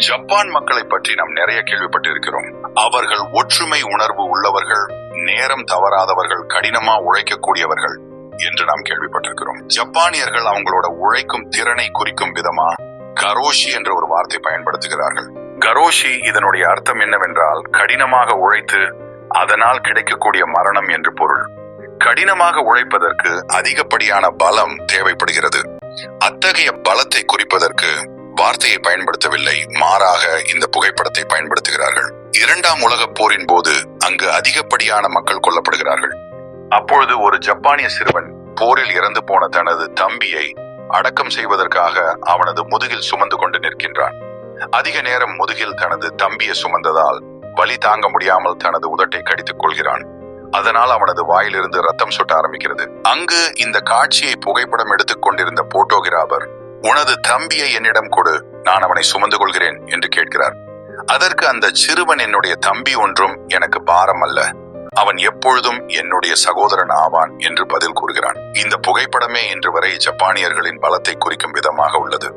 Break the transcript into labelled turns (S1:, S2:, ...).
S1: Japan மக்களை பற்றி நாம் நிறைய கேள்விப்பட்டிருக்கிறோம். அவர்கள் ஒற்றுமை உணர்வு உள்ளவர்கள், நேரம் தவறாதவர்கள், கடினமா உழைக்கக்கூடியவர்கள் என்று நாம் கேள்விப்பட்டிருக்கிறோம். ஜப்பானியர்கள் அவங்களோட உழைக்கும் திறனை குறிக்கும் விதமா கரோஷி என்ற ஒரு வார்த்தை பயன்படுத்துகிறார்கள். கரோஷி இதனுடைய அர்த்தம் என்னவென்றால் கடினமாக உழைத்து அதனால் கிடைக்கக்கூடிய மரணம் என்று பொருள். கடினமாக உழைப்பதற்கு அதிகப்படியான பலம் தேவைப்படுகிறது. அத்தகைய பலத்தை குறிப்பதற்கு வார்த்தையை பயன்படுத்தவில்லை, மாறாக இந்த புகைப்படத்தை பயன்படுத்துகிறார்கள். 2ஆம் உலகப் போரின் போது அங்கு அதிகப்படியான மக்கள் கொல்லப்படுகிறார்கள். அப்பொழுது ஒரு ஜப்பானிய சிறுவன் போரில் இறந்து போன தனது தம்பியை அடக்கம் செய்வதற்காக அவனது முதுகில் சுமந்து கொண்டு நிற்கின்றான். அதிக நேரம் முதுகில் தனது தம்பியை சுமந்ததால் வலி தாங்க முடியாமல் தனது உதட்டை கடித்துக் கொள்கிறான். அதனால் அவனது வாயிலிருந்து ரத்தம் சொட்ட ஆரம்பிக்கிறது. அங்கு இந்த காட்சியை புகைப்படம் எடுத்துக் கொண்டிருந்த போட்டோகிராபர், உனது தம்பியை என்னிடம் கொடு, நான் அவனை சுமந்து கொள்கிறேன் என்று கேட்கிறார். அதற்கு அந்த சிறுவன், என்னுடைய தம்பி ஒன்றும் எனக்கு பாரம் அல்ல, அவன் எப்பொழுதும் என்னுடைய சகோதரன் ஆவான் என்று பதில் கூறுகிறான். இந்த புகைப்படமே இன்று வரை ஜப்பானியர்களின் பலத்தை குறிக்கும் விதமாக உள்ளது.